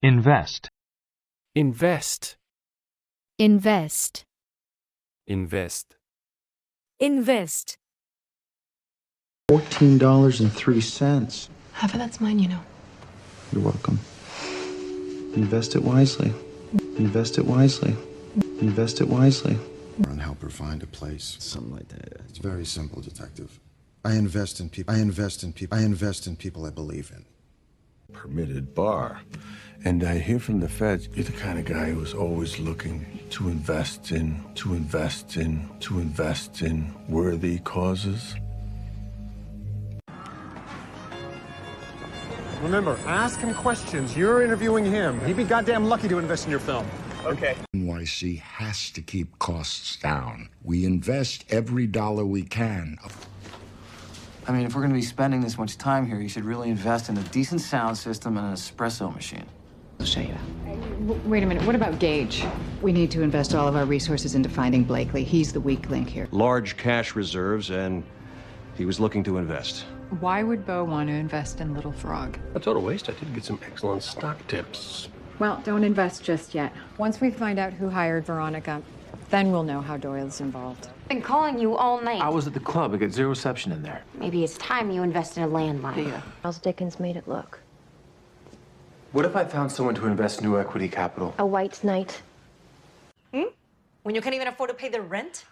Invest. Invest. Invest. Invest. Invest. $14.03. Half of that's mine, you know. You're welcome. Invest it wisely. Invest it wisely. Invest it wisely. And help her find a place. Something like that. It's very simple, detective. I invest in people. I invest in people. I invest in people I believe in. Permitted bar. And I hear from the feds, you're the kind of guy who's always looking to invest in worthy causes. Remember, ask him questions. You're interviewing him. He'd be goddamn lucky to invest in your film. Okay. NYC has to keep costs down. We invest every dollar we can. I mean, if we're going to be spending this much time here, you should really invest in a decent sound system and an espresso machine. I'll show you. Wait a minute, what about Gage? We need to invest all of our resources into finding Blakely. He's the weak link here. Large cash reserves, and he was looking to invest. Why would Bo want to invest in Little Frog? A total waste. I did get some excellent stock tips. Well, don't invest just yet. Once we find out who hired Veronica, then we'll know how Doyle's involved. Been calling you all night. I was at the club. I got zero reception in there. Maybe it's time you invest in a landline. Yeah. Charles Dickens made it look. What if I found someone to invest new equity capital? A white knight. When you can't even afford to pay the rent?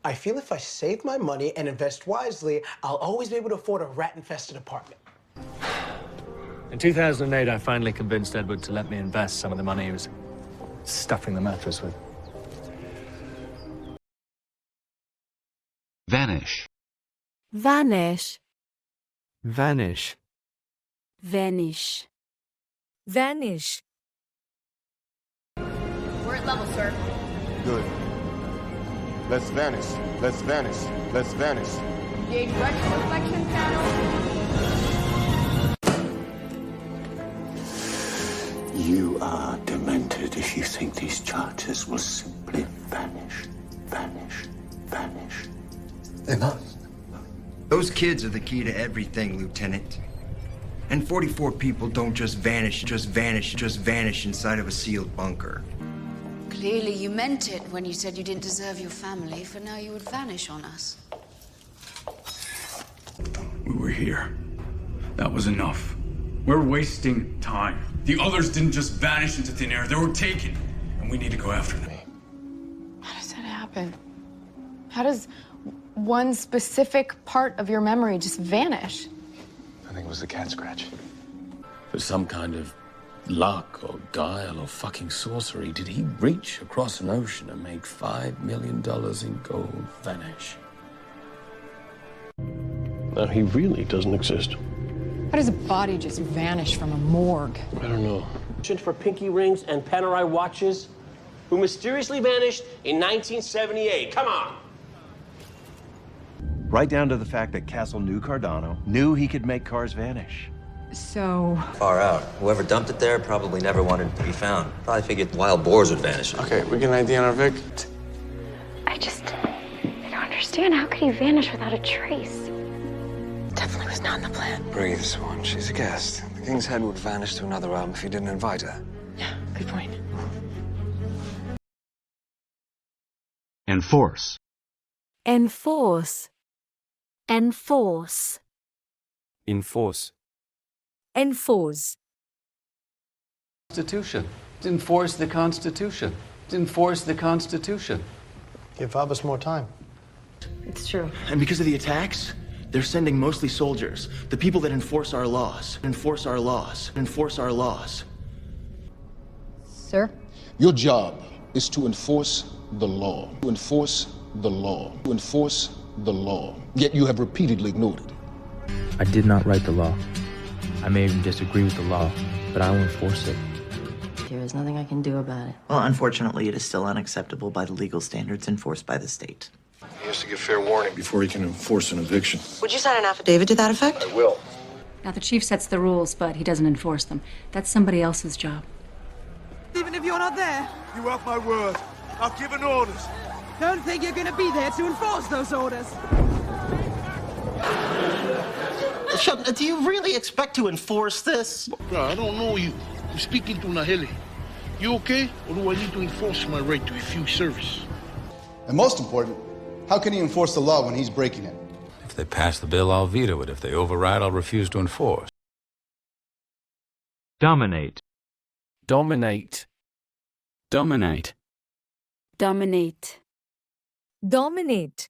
I feel if I save my money and invest wisely, I'll always be able to afford a rat-infested apartment. In 2008, I finally convinced Edward to let me invest some of the money he was stuffing the mattress with. Vanish. Vanish. Vanish. Vanish. Vanish. We're at level, sir. Good. Let's vanish. Let's vanish. Let's vanish. Engage retroreflection panel. You are demented if you think these charges will simply vanish, vanish, vanish. They must. Those kids are the key to everything, Lieutenant. And 44 people don't just vanish inside of a sealed bunker. Clearly you meant it when you said you didn't deserve your family, for now you would vanish on us. We were here. That was enough. We're wasting time. The others didn't just vanish into thin air, they were taken. And we need to go after them. How does that happen? How does one specific part of your memory just vanish? I think it was the cat scratch. For some kind of luck or guile or fucking sorcery, did he reach across an ocean and make $5 million in gold vanish? Now, he really doesn't exist. How does a body just vanish from a morgue? I don't know. For pinky rings and Panerai watches, who mysteriously vanished in 1978. Come on! Right down to the fact that Castle knew Cardano, knew he could make cars vanish. So... Far out. Whoever dumped it there probably never wanted it to be found. Probably figured wild boars would vanish. Okay, we get an ID on our Vic. I don't understand. How could he vanish without a trace? Definitely was not in the plan. Breathe, Swan. She's a guest. The King's Head would vanish to another realm if you didn't invite her. Yeah, good point. Enforce. Enforce. Enforce. Enforce. Enforce. Constitution. Enforce the Constitution. Enforce the Constitution. Give us more time. It's true. And because of the attacks, they're sending mostly soldiers, the people that enforce our laws. Enforce our laws. Enforce our laws. Sir? Your job is to enforce the law. To enforce the law. To enforce the law. Yet you have repeatedly ignored it. I did not write the law. I may even disagree with the law, but I will enforce it. There is nothing I can do about it. Well, unfortunately, it is still unacceptable by the legal standards enforced by the state. He has to give fair warning before he can enforce an eviction. Would you sign an affidavit to that effect? I will. Now, the chief sets the rules, but he doesn't enforce them. That's somebody else's job. Even if you're not there. You have my word. I've given orders. Don't think you're gonna be there to enforce those orders. Do you really expect to enforce this? I don't know you. I'm speaking to Nahili. You okay, or do I need to enforce my right to refuse service? And most important, how can he enforce the law when he's breaking it? If they pass the bill, I'll veto it. If they override, I'll refuse to enforce. Dominate. Dominate. Dominate. Dominate. Dominate.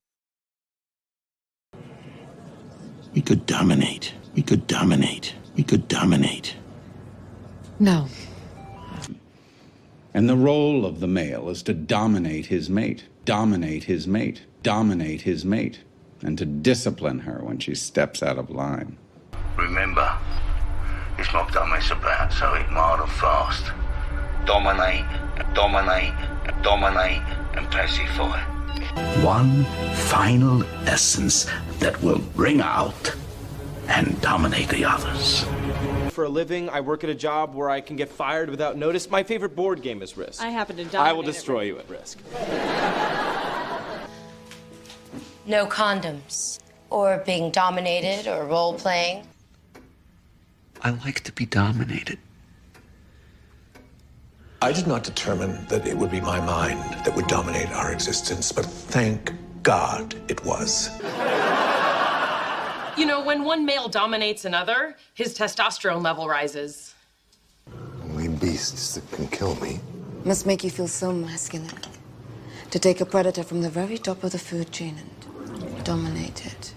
We could dominate. We could dominate. We could dominate. No. And the role of the male is to dominate his mate, dominate his mate, dominate his mate, and to discipline her when she steps out of line. Remember, it's not that mess about, so it hard and fast. Dominate, dominate, dominate, and pacify. One final essence that will bring out and dominate the others. For a living, I work at a job where I can get fired without notice. My favorite board game is Risk. I happen to dominate. I will destroy you at Risk. No condoms. Or being dominated or role-playing. I like to be dominated. I did not determine that it would be my mind that would dominate our existence, but thank God it was. You know, when one male dominates another, his testosterone level rises. Only beasts that can kill me. Must make you feel so masculine. To take a predator from the very top of the food chain and dominate it.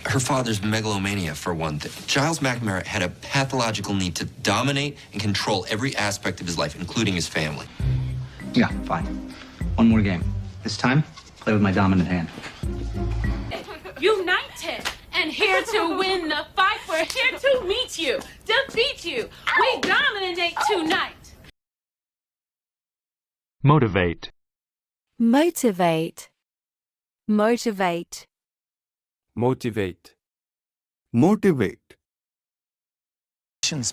Her father's megalomania, for one thing. Giles McNamara had a pathological need to dominate and control every aspect of his life, including his family. Yeah, fine. One more game. This time, play with my dominant hand. United and here to win the fight. We're here to meet you, defeat you. We dominate tonight. Motivate. Motivate. Motivate. Motivate. Motivate.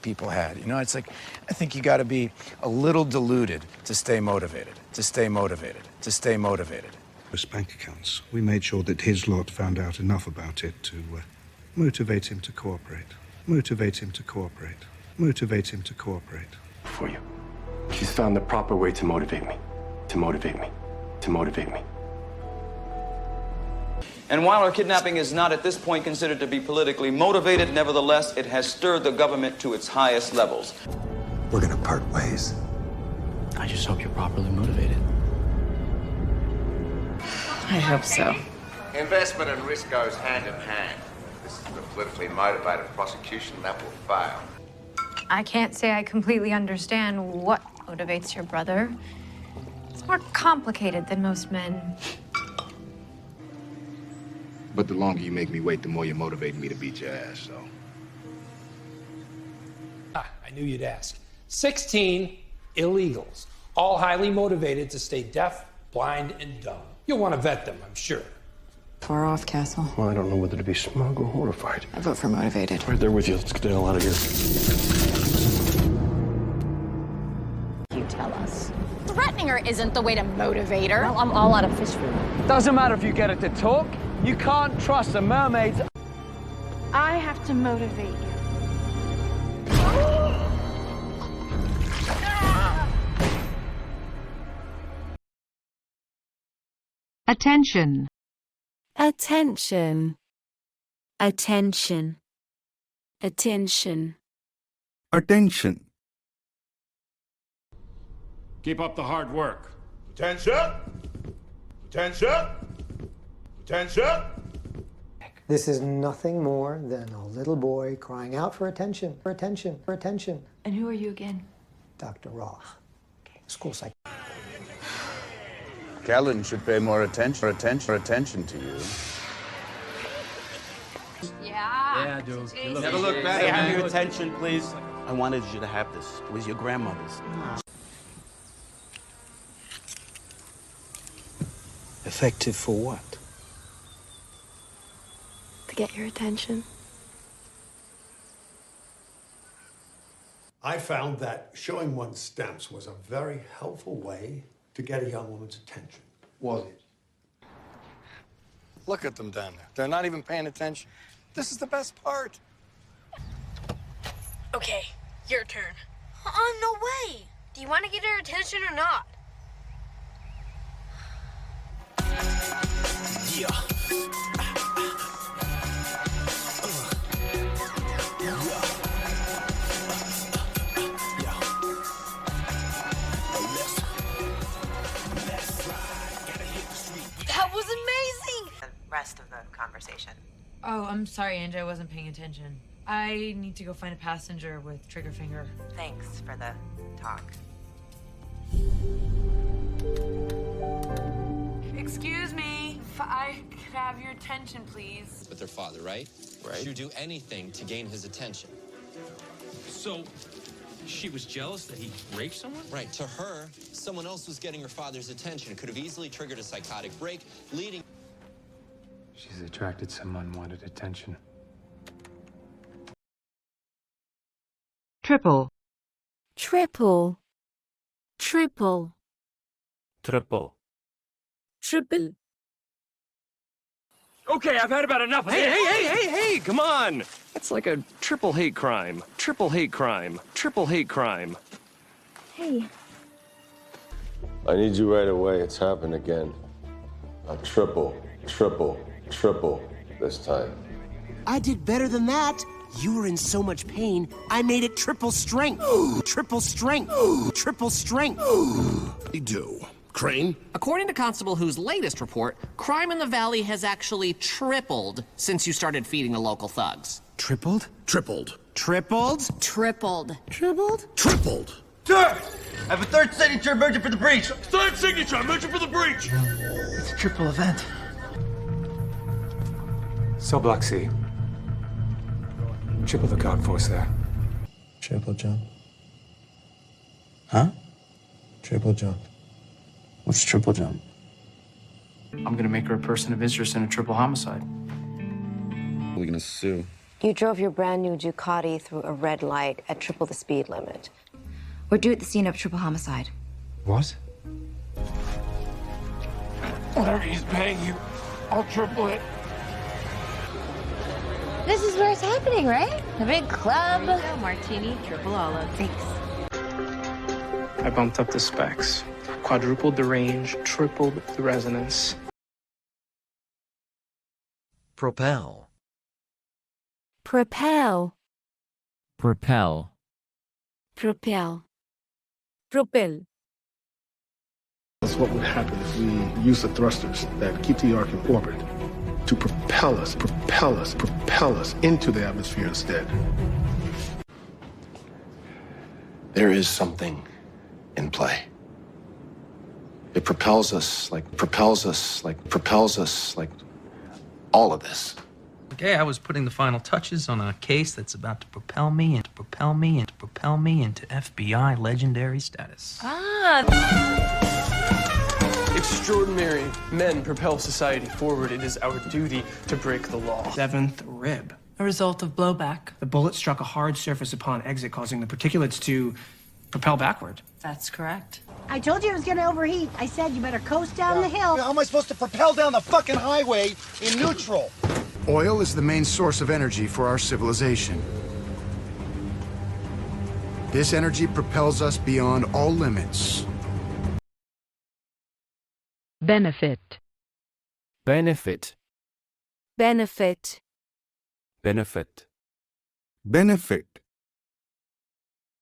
People had, you know, it's like, I think you got to be a little deluded to stay motivated, to stay motivated, to stay motivated. His bank accounts. We made sure that his lot found out enough about it to motivate him to cooperate. Motivate him to cooperate. Motivate him to cooperate. For you. She's found the proper way to motivate me. To motivate me. To motivate me. And while her kidnapping is not at this point considered to be politically motivated, nevertheless, it has stirred the government to its highest levels. We're gonna part ways. I just hope you're properly motivated. I hope so. Investment and risk goes hand in hand. This is a politically motivated prosecution that will fail. I can't say I completely understand what motivates your brother. It's more complicated than most men. But the longer you make me wait, the more you're motivating me to beat your ass, so. I knew you'd ask. 16 illegals, all highly motivated to stay deaf, blind, and dumb. You'll want to vet them, I'm sure. Far off, Castle. Well, I don't know whether to be smug or horrified. I vote for motivated. Right there with you. Let's get the hell out of here. You tell us. Threatening her isn't the way to motivate her. Well, I'm all out of fish food. Doesn't matter if you get it to talk. You can't trust the mermaids. I have to motivate you. Attention. Attention. Attention. Attention. Attention. Keep up the hard work. Attention! Attention! Attention! This is nothing more than a little boy crying out for attention, for attention, for attention. And who are you again? Dr. Roth, school psych. Callan should pay more attention to you. Yeah, dude. Never look back. Have your attention, please. I wanted you to have this. It was your grandmother's. Effective for what? To get your attention. I found that showing one's stamps was a very helpful way to get a young woman's attention. Was it? Look at them down there. They're not even paying attention. This is the best part. Okay, your turn. No way. Do you want to get her attention or not? Yeah. That was amazing. The rest of the conversation. Oh, I'm sorry, Angie. I wasn't paying attention. I need to go find a passenger with trigger finger. Thanks for the talk. Excuse me. If I could have your attention, please. With their father, right? Right. She'd do anything to gain his attention. So, she was jealous that he raped someone? Right. To her, someone else was getting her father's attention. It could have easily triggered a psychotic break, leading... She's attracted some unwanted attention. Triple. Triple. Triple. Triple. Triple. Okay, I've had about enough of this. Hey, come on! That's like a triple hate crime. Triple hate crime. Triple hate crime. Hey. I need you right away. It's happened again. A triple this time. I did better than that. You were in so much pain, I made it triple strength. Triple strength. Triple strength. You do. Crane? According to Constable Who's latest report, crime in the valley has actually tripled since you started feeding the local thugs. Tripled? Tripled. Tripled? Tripled. Tripled? Tripled. Sir! I have a third signature emergent for the breach. Third signature emergent for the breach! It's a triple event. Cell block C. Triple the guard force there. Triple jump. Huh? Triple jump. What's triple jump? I'm gonna make her a person of interest in a triple homicide. We're gonna sue. You drove your brand new Ducati through a red light at triple the speed limit. We're due at the scene of triple homicide. What? Whatever he's paying you, I'll triple it. This is where it's happening, right? The big club. There you go, martini, triple olive. Thanks. I bumped up the specs. Quadrupled the range, tripled the resonance. Propel. Propel. Propel. Propel. Propel. That's what would happen if we use the thrusters that keep the Ark in orbit to propel us into the atmosphere instead. There is something in play. It propels us like all of this. Okay, I was putting the final touches on a case that's about to propel me into FBI legendary status. Extraordinary men propel society forward. It is our duty to break the law. Seventh rib. A result of blowback. The bullet struck a hard surface upon exit, causing the particulates to propel backward. That's correct. I told you it was gonna overheat. I said you better coast down the hill. How am I supposed to propel down the fucking highway in neutral? Oil is the main source of energy for our civilization. This energy propels us beyond all limits. Benefit. Benefit. Benefit. Benefit. Benefit.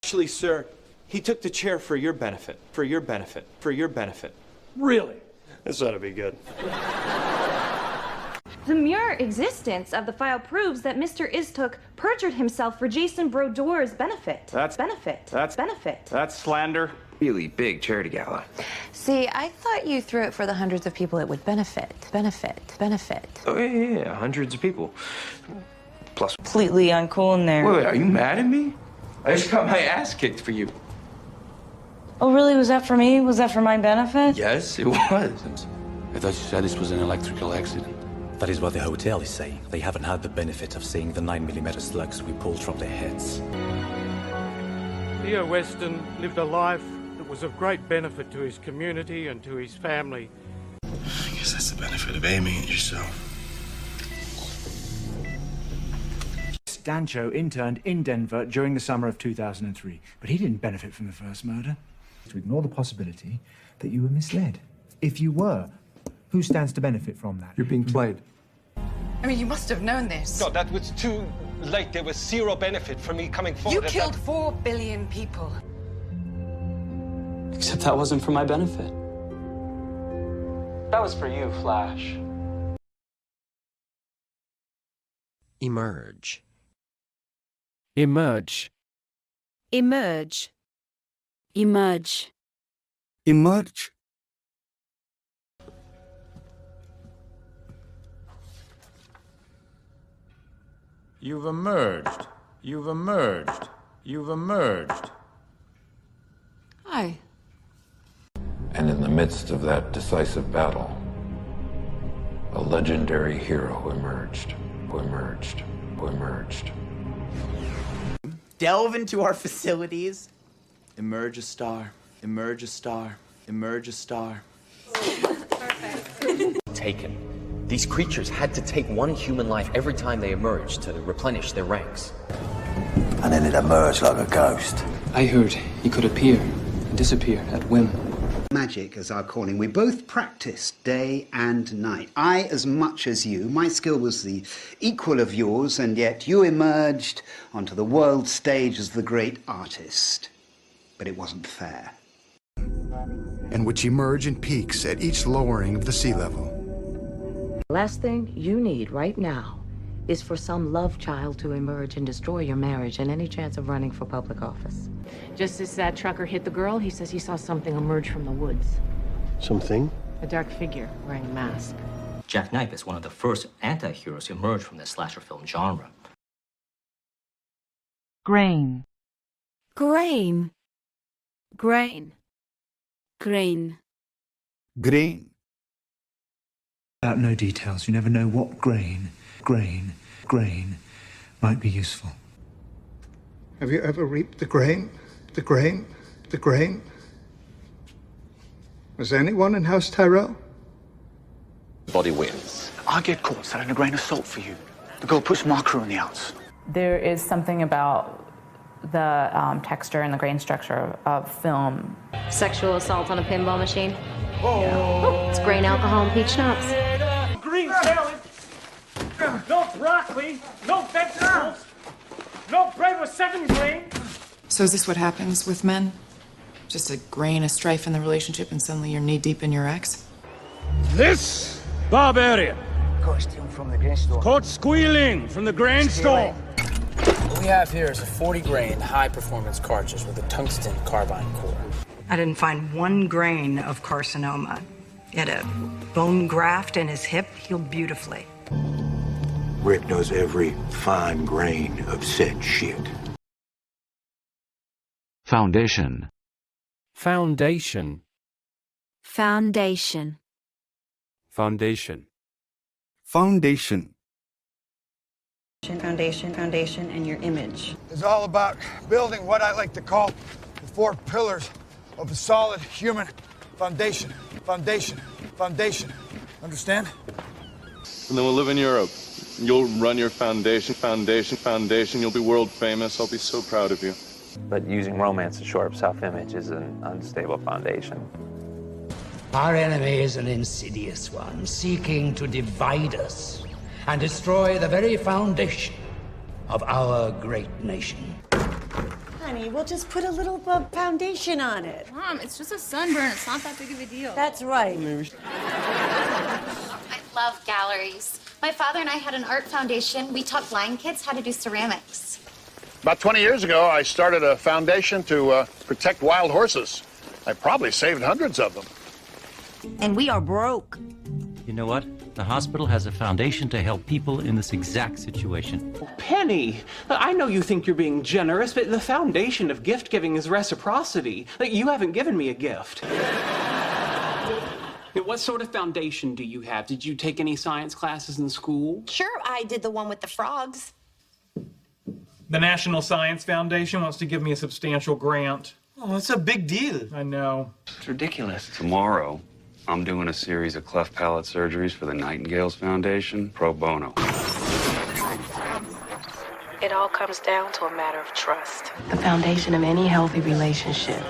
Actually, sir, he took the chair for your benefit. For your benefit. For your benefit. Really? This ought to be good. The mere existence of the file proves that Mr. Istuk perjured himself for Jason Brodeur's benefit. That's benefit. That's slander. Really big charity gala. See, I thought you threw it for the hundreds of people it would benefit. Oh, yeah, hundreds of people. Plus. Completely uncool in there. Wait, are you mad at me? I just got my ass kicked for you. Oh, really? Was that for me? Was that for my benefit? Yes, it was. I thought you said this was an electrical accident. That is what the hotel is saying. They haven't had the benefit of seeing the 9mm slugs we pulled from their heads. Theo Weston lived a life that was of great benefit to his community and to his family. I guess that's the benefit of aiming at yourself. Dancho interned in Denver during the summer of 2003, but he didn't benefit from the first murder. To ignore the possibility that you were misled. If you were, who stands to benefit from that? You're being played. I mean, you must have known this. God, that was too late. There was zero benefit from me coming forward. You killed 4 billion people. Except that wasn't for my benefit. That was for you, Flash. Emerge. Emerge. Emerge. Emerge. Emerge. You've emerged. You've emerged. You've emerged. Hi. And in the midst of that decisive battle, a legendary hero emerged. Emerged. Emerged. Delve into our facilities. Emerge a star. Emerge a star. Emerge a star. Taken. These creatures had to take one human life every time they emerged to replenish their ranks. And then it emerged like a ghost. I heard he could appear and disappear at whim. Magic, as our calling, we both practiced day and night. I as much as you. My skill was the equal of yours, and yet you emerged onto the world stage as the great artist. But it wasn't fair. And which emerge in peaks at each lowering of the sea level. Last thing you need right now is for some love child to emerge and destroy your marriage and any chance of running for public office. Just as that trucker hit the girl, he says he saw something emerge from the woods. Something? A dark figure wearing a mask. Jack Knife is one of the first anti-heroes to emerge from the slasher film genre. Grain. Grain. Grain. Grain. Grain. Without no details, you never know what grain might be useful. Have you ever reaped the grain? The grain? The grain? Was anyone in House Tyrell? Body wins. I'll get caught selling a grain of salt for you. The girl puts marker on the outs. There is something about the texture and the grain structure of film. Sexual assault on a pinball machine. Oh, it's grain, alcohol, and peach schnapps. Green salad. No broccoli. No vegetables. No bread with 7 grain. So is this what happens with men? Just a grain of strife in the relationship and suddenly you're knee-deep in your ex? This barbarian Costume from the grain store. caught squealing from the grain store. What we have here is a 40-grain high-performance cartridge with a tungsten carbide core. I didn't find 1 grain of carcinoma. He had a bone graft in his hip, healed beautifully. Rick knows every fine grain of said shit. Foundation. Foundation. Foundation. Foundation. Foundation. Foundation, and your image. It's all about building what I like to call the 4 pillars of a solid human foundation. Foundation. Understand? And then we'll live in Europe. You'll run your foundation. You'll be world famous. I'll be so proud of you. But using romance to shore up self-image is an unstable foundation. Our enemy is an insidious one, seeking to divide us and destroy the very foundation of our great nation. Honey, we'll just put a little foundation on it. Mom, it's just a sunburn. It's not that big of a deal. That's right. I love galleries. My father and I had an art foundation. We taught blind kids how to do ceramics. About 20 years ago, I started a foundation to protect wild horses. I probably saved hundreds of them. And we are broke. You know what? The hospital has a foundation to help people in this exact situation. Penny, I know you think you're being generous, but the foundation of gift-giving is reciprocity. Like, you haven't given me a gift. What sort of foundation do you have? Did you take any science classes in school? Sure, I did the one with the frogs. The National Science Foundation wants to give me a substantial grant. Oh, it's a big deal. I know. It's ridiculous. Tomorrow, I'm doing a series of cleft palate surgeries for the Nightingales Foundation, pro bono. It It all comes down to a matter of trust. The foundation of any healthy relationship